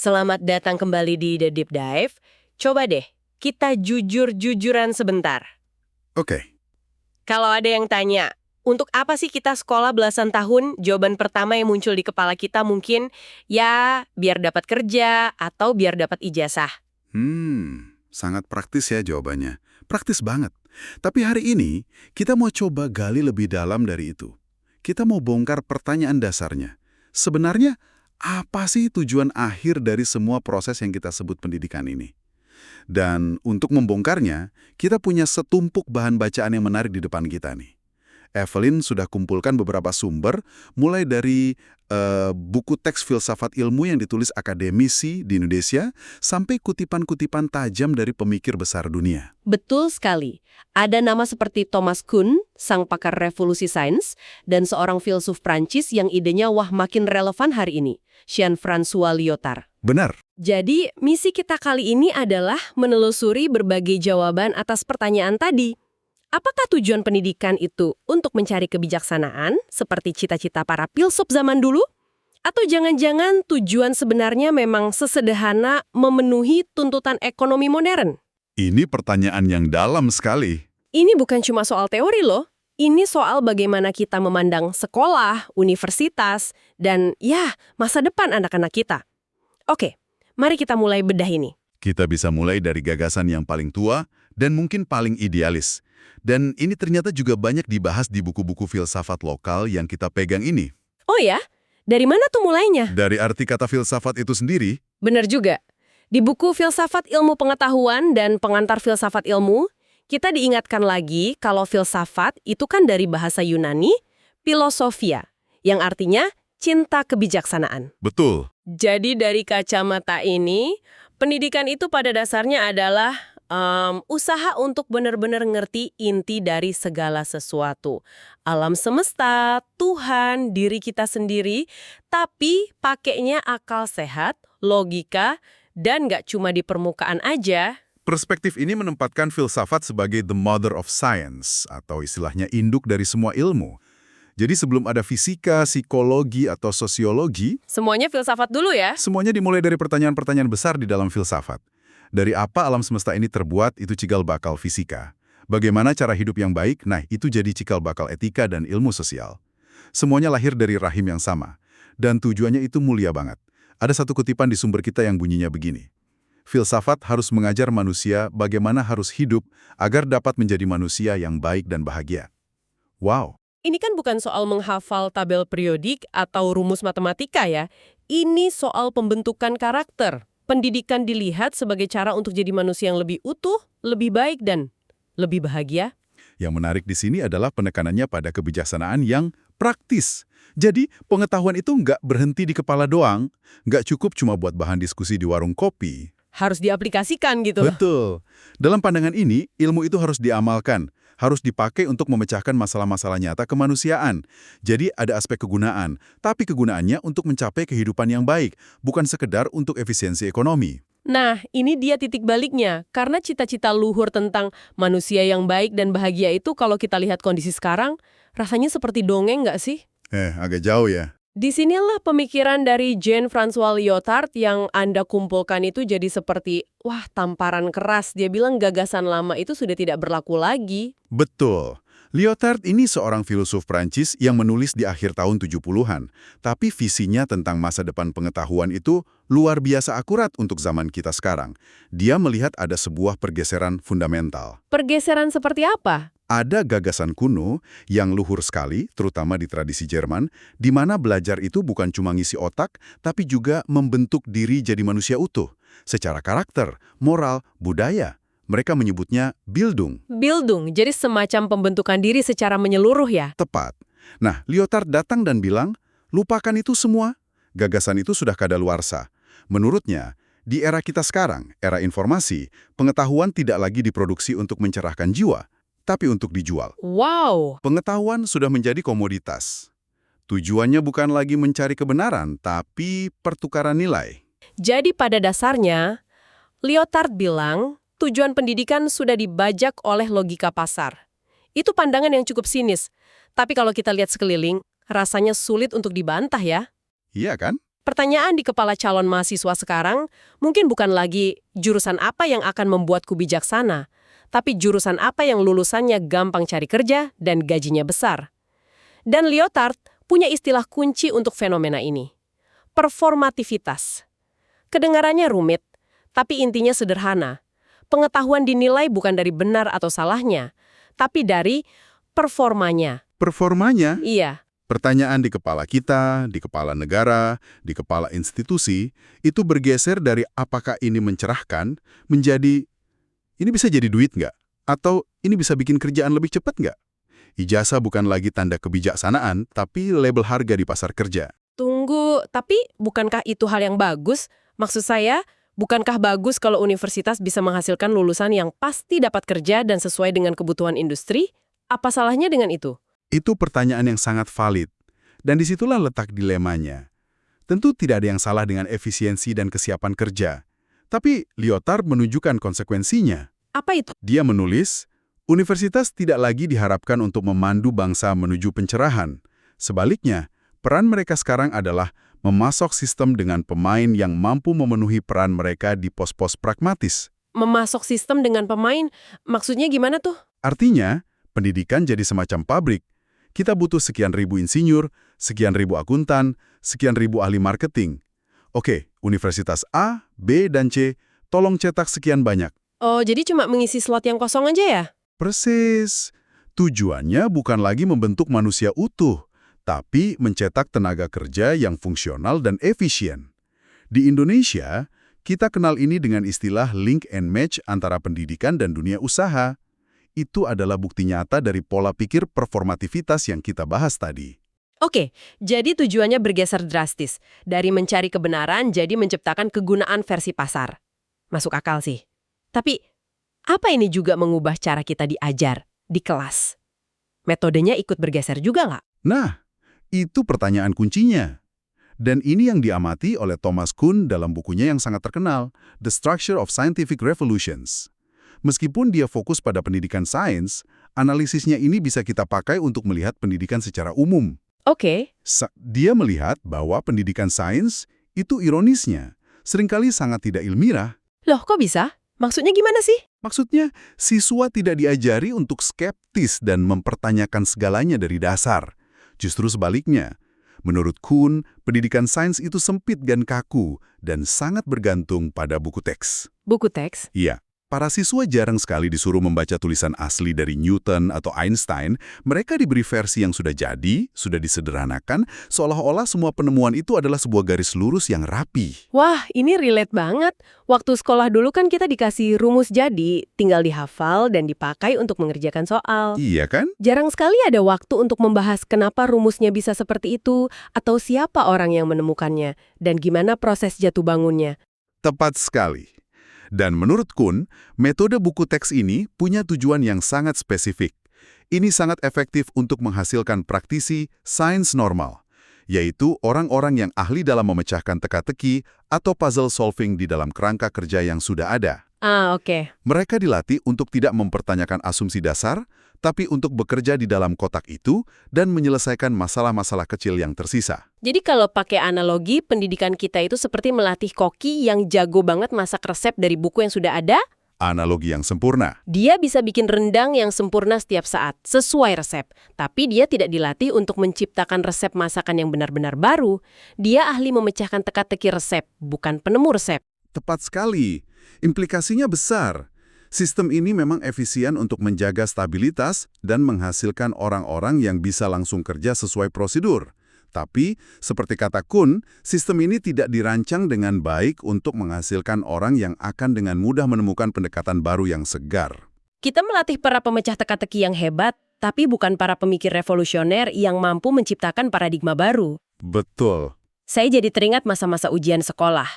Selamat datang kembali di The Deep Dive. Coba deh, kita jujur-jujuran sebentar. Oke, Kalau ada yang tanya, untuk apa sih kita sekolah belasan tahun? Jawaban pertama yang muncul di kepala kita mungkin, ya biar dapat kerja atau biar dapat ijazah. sangat praktis ya jawabannya. Praktis banget. Tapi hari ini, kita mau coba gali lebih dalam dari itu. Kita mau bongkar pertanyaan dasarnya. Sebenarnya, apa sih tujuan akhir dari semua proses yang kita sebut pendidikan ini? Dan untuk membongkarnya, kita punya setumpuk bahan bacaan yang menarik di depan kita nih. Evelyn sudah kumpulkan beberapa sumber, mulai dari buku teks filsafat ilmu yang ditulis akademisi di Indonesia, sampai kutipan-kutipan tajam dari pemikir besar dunia. Betul sekali. Ada nama seperti Thomas Kuhn, sang pakar revolusi sains, dan seorang filsuf Prancis yang idenya wah makin relevan hari ini, Jean-François Lyotard. Benar. Jadi, misi kita kali ini adalah menelusuri berbagai jawaban atas pertanyaan tadi. Apakah tujuan pendidikan itu untuk mencari kebijaksanaan, seperti cita-cita para filsuf zaman dulu? Atau jangan-jangan tujuan sebenarnya memang sesederhana memenuhi tuntutan ekonomi modern? Ini pertanyaan yang dalam sekali. Ini bukan cuma soal teori loh. Ini soal bagaimana kita memandang sekolah, universitas, dan ya, masa depan anak-anak kita. Oke, mari kita mulai bedah ini. Kita bisa mulai dari gagasan yang paling tua dan mungkin paling idealis. Dan ini ternyata juga banyak dibahas di buku-buku filsafat lokal yang kita pegang ini. Oh ya? Dari mana tuh mulainya? Dari arti kata filsafat itu sendiri, Benar juga. Di buku Filsafat Ilmu Pengetahuan dan Pengantar Filsafat Ilmu, kita diingatkan lagi kalau filsafat itu kan dari bahasa Yunani, philosophia, yang artinya cinta kebijaksanaan. betul. Jadi dari kacamata ini, pendidikan itu pada dasarnya adalah usaha untuk benar-benar ngerti inti dari segala sesuatu. Alam semesta, Tuhan, diri kita sendiri, tapi pakainya akal sehat, logika, dan nggak cuma di permukaan aja. Perspektif ini menempatkan filsafat sebagai the mother of science, atau istilahnya induk dari semua ilmu. Jadi sebelum ada fisika, psikologi, atau sosiologi, Semuanya filsafat dulu ya. semuanya dimulai dari pertanyaan-pertanyaan besar di dalam filsafat. Dari apa alam semesta ini terbuat, itu cikal bakal fisika. Bagaimana cara hidup yang baik, nah itu jadi cikal bakal etika dan ilmu sosial. Semuanya lahir dari rahim yang sama. Dan tujuannya itu mulia banget. Ada satu kutipan di sumber kita yang bunyinya begini. Filsafat harus mengajar manusia bagaimana harus hidup agar dapat menjadi manusia yang baik dan bahagia. Wow, Ini kan bukan soal menghafal tabel periodik atau rumus matematika ya. Ini soal pembentukan karakter. Pendidikan dilihat sebagai cara untuk jadi manusia yang lebih utuh, lebih baik, dan lebih bahagia. yang menarik di sini adalah penekanannya pada kebijaksanaan yang praktis. Jadi, pengetahuan itu nggak berhenti di kepala doang, nggak cukup cuma buat bahan diskusi di warung kopi. Harus diaplikasikan gitu. Betul. Dalam pandangan ini, ilmu itu harus diamalkan, harus dipakai untuk memecahkan masalah-masalah nyata kemanusiaan. Jadi ada aspek kegunaan, tapi kegunaannya untuk mencapai kehidupan yang baik, bukan sekedar untuk efisiensi ekonomi. Nah, ini dia titik baliknya. Karena cita-cita luhur tentang manusia yang baik dan bahagia itu kalau kita lihat kondisi sekarang, rasanya seperti dongeng nggak sih? Agak jauh ya. Disinilah pemikiran dari Jean-François Lyotard yang Anda kumpulkan itu jadi seperti, wah tamparan keras. Dia bilang gagasan lama itu sudah tidak berlaku lagi. Betul. Lyotard ini seorang filosof Prancis yang menulis di akhir tahun 70-an. Tapi visinya tentang masa depan pengetahuan itu luar biasa akurat untuk zaman kita sekarang. Dia melihat ada sebuah pergeseran fundamental. Pergeseran seperti apa? Ada gagasan kuno yang luhur sekali, terutama di tradisi Jerman, di mana belajar itu bukan cuma ngisi otak, tapi juga membentuk diri jadi manusia utuh. Secara karakter, moral, budaya. Mereka menyebutnya Bildung. Bildung, jadi semacam pembentukan diri secara menyeluruh ya? Tepat. Nah, Lyotard datang dan bilang, lupakan itu semua. Gagasan itu sudah kadaluarsa. Menurutnya, di era kita sekarang, era informasi, pengetahuan tidak lagi diproduksi untuk mencerahkan jiwa, tapi untuk dijual. Wow! Pengetahuan sudah menjadi komoditas. Tujuannya bukan lagi mencari kebenaran, tapi pertukaran nilai. Jadi pada dasarnya, Lyotard bilang, tujuan pendidikan sudah dibajak oleh logika pasar. Itu pandangan yang cukup sinis. Tapi kalau kita lihat sekeliling, rasanya sulit untuk dibantah ya. Iya kan? Pertanyaan di kepala calon mahasiswa sekarang mungkin bukan lagi jurusan apa yang akan membuatku bijaksana, tapi jurusan apa yang lulusannya gampang cari kerja dan gajinya besar. Dan Lyotard punya istilah kunci untuk fenomena ini. Performativitas. Kedengarannya rumit, tapi intinya sederhana. Pengetahuan dinilai bukan dari benar atau salahnya, tapi dari performanya. Performanya? Iya. Pertanyaan di kepala kita, di kepala negara, di kepala institusi, itu bergeser dari apakah ini mencerahkan, menjadi, ini bisa jadi duit nggak? Atau ini bisa bikin kerjaan lebih cepat nggak? Ijazah bukan lagi tanda kebijaksanaan, tapi label harga di pasar kerja. Tunggu, tapi bukankah itu hal yang bagus? Maksud saya, bukankah bagus kalau universitas bisa menghasilkan lulusan yang pasti dapat kerja dan sesuai dengan kebutuhan industri? Apa salahnya dengan itu? Itu pertanyaan yang sangat valid. Dan disitulah letak dilemanya. Tentu tidak ada yang salah dengan efisiensi dan kesiapan kerja. Tapi Lyotard menunjukkan konsekuensinya. Apa itu? Dia menulis, universitas tidak lagi diharapkan untuk memandu bangsa menuju pencerahan. Sebaliknya, peran mereka sekarang adalah memasok sistem dengan pemain yang mampu memenuhi peran mereka di pos-pos pragmatis. Memasok sistem dengan pemain, maksudnya gimana tuh? Artinya, pendidikan jadi semacam pabrik. Kita butuh sekian ribu insinyur, sekian ribu akuntan, sekian ribu ahli marketing. Oke, Universitas A, B, dan C, tolong cetak sekian banyak. Oh, jadi cuma mengisi slot yang kosong aja ya? Persis. Tujuannya bukan lagi membentuk manusia utuh, tapi mencetak tenaga kerja yang fungsional dan efisien. Di Indonesia, kita kenal ini dengan istilah link and match antara pendidikan dan dunia usaha. Itu adalah bukti nyata dari pola pikir performativitas yang kita bahas tadi. Oke, jadi tujuannya bergeser drastis. Dari mencari kebenaran jadi menciptakan kegunaan versi pasar. Masuk akal sih. Tapi, apa ini juga mengubah cara kita diajar di kelas? Metodenya ikut bergeser juga nggak? Nah, itu pertanyaan kuncinya. Dan ini yang diamati oleh Thomas Kuhn dalam bukunya yang sangat terkenal, The Structure of Scientific Revolutions. Meskipun dia fokus pada pendidikan sains, analisisnya ini bisa kita pakai untuk melihat pendidikan secara umum. Oke. Dia melihat bahwa pendidikan sains itu ironisnya seringkali sangat tidak ilmiah. Loh, kok bisa? Maksudnya gimana sih? Maksudnya, siswa tidak diajari untuk skeptis dan mempertanyakan segalanya dari dasar. Justru sebaliknya. Menurut Kuhn, pendidikan sains itu sempit dan kaku dan sangat bergantung pada buku teks. Buku teks? Iya. Para siswa jarang sekali disuruh membaca tulisan asli dari Newton atau Einstein. Mereka diberi versi yang sudah jadi, sudah disederhanakan, seolah-olah semua penemuan itu adalah sebuah garis lurus yang rapi. Wah, ini relate banget. Waktu sekolah dulu kan kita dikasih rumus jadi, tinggal dihafal dan dipakai untuk mengerjakan soal. Iya kan? Jarang sekali ada waktu untuk membahas kenapa rumusnya bisa seperti itu, atau siapa orang yang menemukannya, dan gimana proses jatuh bangunnya. Tepat sekali. Dan menurut Kuhn, metode buku teks ini punya tujuan yang sangat spesifik. Ini sangat efektif untuk menghasilkan praktisi sains normal, yaitu orang-orang yang ahli dalam memecahkan teka-teki atau puzzle solving di dalam kerangka kerja yang sudah ada. Oke. Mereka dilatih untuk tidak mempertanyakan asumsi dasar, tapi untuk bekerja di dalam kotak itu dan menyelesaikan masalah-masalah kecil yang tersisa. Jadi kalau pakai analogi, pendidikan kita itu seperti melatih koki yang jago banget masak resep dari buku yang sudah ada. Analogi yang sempurna. Dia bisa bikin rendang yang sempurna setiap saat, sesuai resep. Tapi dia tidak dilatih untuk menciptakan resep masakan yang benar-benar baru. Dia ahli memecahkan teka-teki resep, bukan penemu resep. Tepat sekali. Implikasinya besar. Sistem ini memang efisien untuk menjaga stabilitas dan menghasilkan orang-orang yang bisa langsung kerja sesuai prosedur. Tapi, seperti kata Kuhn, sistem ini tidak dirancang dengan baik untuk menghasilkan orang yang akan dengan mudah menemukan pendekatan baru yang segar. Kita melatih para pemecah teka-teki yang hebat, tapi bukan para pemikir revolusioner yang mampu menciptakan paradigma baru. Betul. Saya jadi teringat masa-masa ujian sekolah.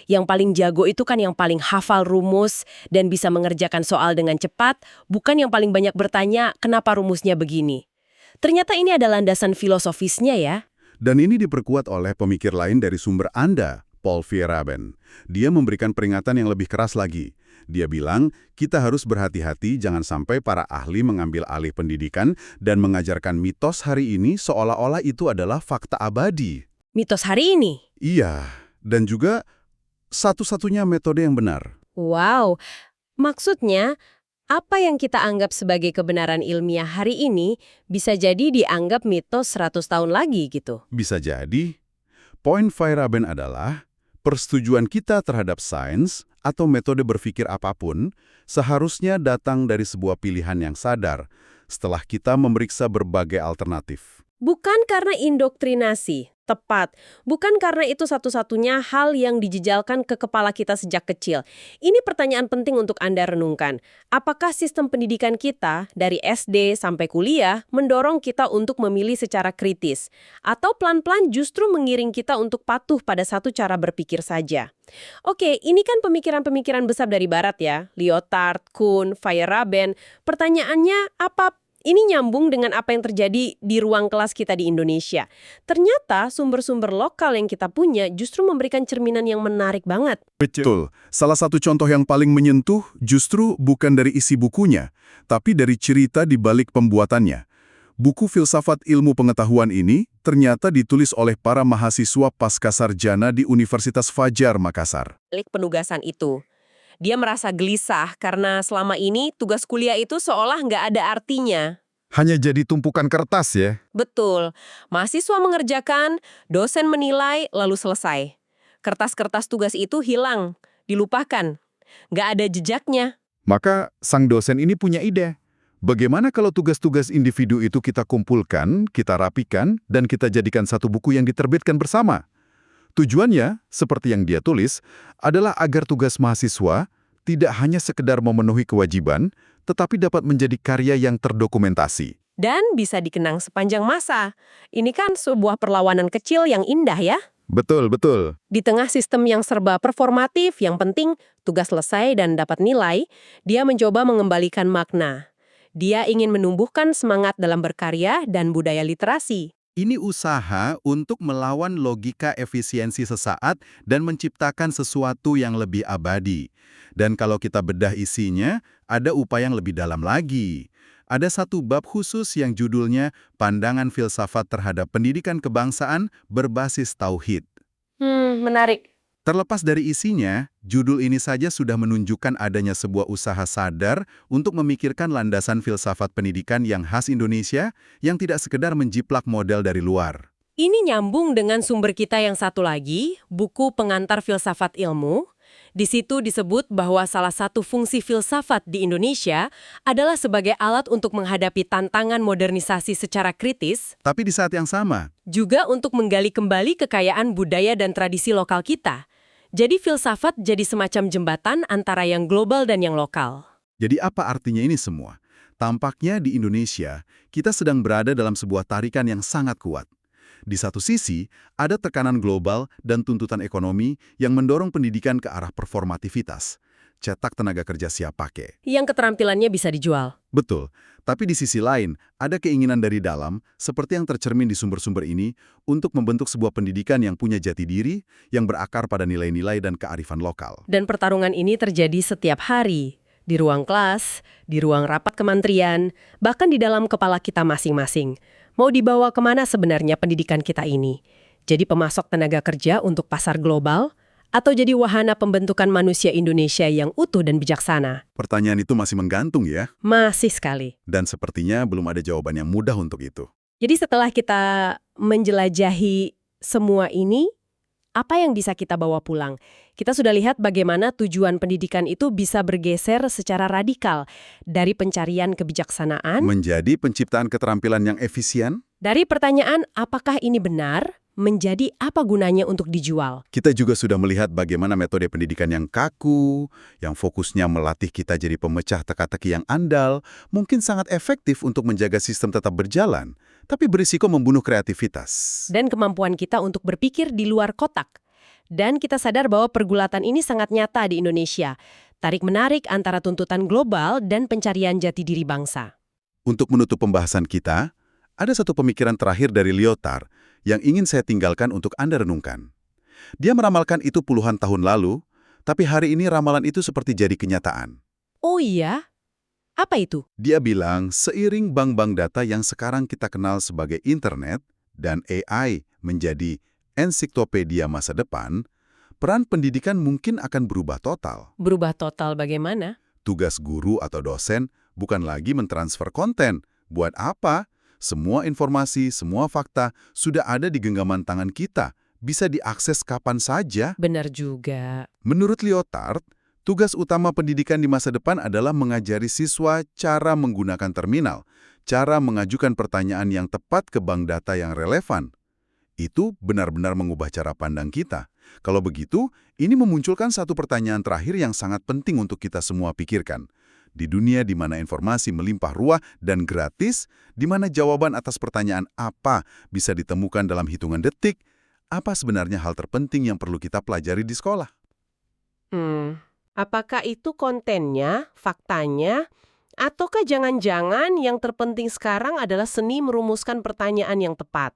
Yang paling jago itu kan yang paling hafal rumus dan bisa mengerjakan soal dengan cepat, bukan yang paling banyak bertanya kenapa rumusnya begini. Ternyata ini ada landasan filosofisnya ya. Dan ini diperkuat oleh pemikir lain dari sumber Anda, Paul Feyerabend. Dia memberikan peringatan yang lebih keras lagi. Dia bilang, kita harus berhati-hati jangan sampai para ahli mengambil alih pendidikan dan mengajarkan mitos hari ini seolah-olah itu adalah fakta abadi. Mitos hari ini? Iya, dan juga satu-satunya metode yang benar. Wow, maksudnya apa yang kita anggap sebagai kebenaran ilmiah hari ini bisa jadi dianggap mitos 100 tahun lagi gitu. Bisa jadi, poin Feyerabend adalah persetujuan kita terhadap sains atau metode berpikir apapun seharusnya datang dari sebuah pilihan yang sadar setelah kita memeriksa berbagai alternatif. Bukan karena indoktrinasi, tepat. Bukan karena itu satu-satunya hal yang dijejalkan ke kepala kita sejak kecil. Ini pertanyaan penting untuk Anda renungkan. Apakah sistem pendidikan kita, dari SD sampai kuliah, mendorong kita untuk memilih secara kritis? Atau pelan-pelan justru mengiring kita untuk patuh pada satu cara berpikir saja? Oke, ini kan pemikiran-pemikiran besar dari Barat ya. Lyotard, Kuhn, Feyerabend. Pertanyaannya, apa ini nyambung dengan apa yang terjadi di ruang kelas kita di Indonesia? Ternyata sumber-sumber lokal yang kita punya justru memberikan cerminan yang menarik banget. Betul. Salah satu contoh yang paling menyentuh justru bukan dari isi bukunya, tapi dari cerita di balik pembuatannya. Buku Filsafat Ilmu Pengetahuan ini ternyata ditulis oleh para mahasiswa pascasarjana di Universitas Fajar, Makassar. Balik penugasan itu, dia merasa gelisah karena selama ini tugas kuliah itu seolah nggak ada artinya. Hanya jadi tumpukan kertas ya? Betul, mahasiswa mengerjakan, dosen menilai, lalu selesai. Kertas-kertas tugas itu hilang, dilupakan. Nggak ada jejaknya. Maka sang dosen ini punya ide. Bagaimana kalau tugas-tugas individu itu kita kumpulkan, kita rapikan, dan kita jadikan satu buku yang diterbitkan bersama? Tujuannya, seperti yang dia tulis, adalah agar tugas mahasiswa tidak hanya sekedar memenuhi kewajiban, tetapi dapat menjadi karya yang terdokumentasi. Dan bisa dikenang sepanjang masa. Ini kan sebuah perlawanan kecil yang indah ya. Betul, betul. Di tengah sistem yang serba performatif, yang penting tugas selesai dan dapat nilai, dia mencoba mengembalikan makna. Dia ingin menumbuhkan semangat dalam berkarya dan budaya literasi. Ini usaha untuk melawan logika efisiensi sesaat dan menciptakan sesuatu yang lebih abadi. Dan kalau kita bedah isinya, ada upaya yang lebih dalam lagi. Ada satu bab khusus yang judulnya Pandangan Filsafat Terhadap Pendidikan Kebangsaan Berbasis Tauhid. Menarik. Terlepas dari isinya, judul ini saja sudah menunjukkan adanya sebuah usaha sadar untuk memikirkan landasan filsafat pendidikan yang khas Indonesia yang tidak sekedar menjiplak model dari luar. Ini nyambung dengan sumber kita yang satu lagi, buku Pengantar Filsafat Ilmu. Di situ disebut bahwa salah satu fungsi filsafat di Indonesia adalah sebagai alat untuk menghadapi tantangan modernisasi secara kritis, Tapi di saat yang sama, juga untuk menggali kembali kekayaan budaya dan tradisi lokal kita. Jadi filsafat jadi semacam jembatan antara yang global dan yang lokal. jadi apa artinya ini semua? Tampaknya di Indonesia, kita sedang berada dalam sebuah tarikan yang sangat kuat. Di satu sisi, ada tekanan global dan tuntutan ekonomi yang mendorong pendidikan ke arah performativitas. Cetak tenaga kerja siap pakai. Yang keterampilannya bisa dijual. Betul, tapi di sisi lain, ada keinginan dari dalam, seperti yang tercermin di sumber-sumber ini, untuk membentuk sebuah pendidikan yang punya jati diri, yang berakar pada nilai-nilai dan kearifan lokal. Dan pertarungan ini terjadi setiap hari. Di ruang kelas, di ruang rapat kementerian, bahkan di dalam kepala kita masing-masing. Mau dibawa kemana sebenarnya pendidikan kita ini? Jadi pemasok tenaga kerja untuk pasar global? Atau jadi wahana pembentukan manusia Indonesia yang utuh dan bijaksana? Pertanyaan itu masih menggantung ya, Masih sekali. dan sepertinya belum ada jawaban yang mudah untuk itu. Jadi setelah kita menjelajahi semua ini, apa yang bisa kita bawa pulang? Kita sudah lihat bagaimana tujuan pendidikan itu bisa bergeser secara radikal dari pencarian kebijaksanaan, Menjadi penciptaan keterampilan yang efisien, dari pertanyaan apakah ini benar, menjadi apa gunanya untuk dijual. kita juga sudah melihat bagaimana metode pendidikan yang kaku, yang fokusnya melatih kita jadi pemecah teka-teki yang andal, mungkin sangat efektif untuk menjaga sistem tetap berjalan, tapi berisiko membunuh kreativitas. Dan kemampuan kita untuk berpikir di luar kotak. Dan kita sadar bahwa pergulatan ini sangat nyata di Indonesia. Tarik-menarik antara tuntutan global dan pencarian jati diri bangsa. Untuk menutup pembahasan kita, ada satu pemikiran terakhir dari Lyotard yang ingin saya tinggalkan untuk Anda renungkan. Dia meramalkan itu puluhan tahun lalu, tapi hari ini ramalan itu seperti jadi kenyataan. Oh iya? Apa itu? Dia bilang, seiring bank-bank data yang sekarang kita kenal sebagai internet dan AI menjadi ensiklopedia masa depan, peran pendidikan mungkin akan berubah total. Berubah total bagaimana? Tugas guru atau dosen bukan lagi mentransfer konten. Buat apa? Semua informasi, semua fakta sudah ada di genggaman tangan kita, bisa diakses kapan saja. Benar juga. Menurut Lyotard, tugas utama pendidikan di masa depan adalah mengajari siswa cara menggunakan terminal, cara mengajukan pertanyaan yang tepat ke bank data yang relevan. Itu benar-benar mengubah cara pandang kita. Kalau begitu, ini memunculkan satu pertanyaan terakhir yang sangat penting untuk kita semua pikirkan. Di dunia di mana informasi melimpah ruah dan gratis, di mana jawaban atas pertanyaan apa bisa ditemukan dalam hitungan detik, apa sebenarnya hal terpenting yang perlu kita pelajari di sekolah? Apakah itu kontennya, faktanya, ataukah jangan-jangan yang terpenting sekarang adalah seni merumuskan pertanyaan yang tepat?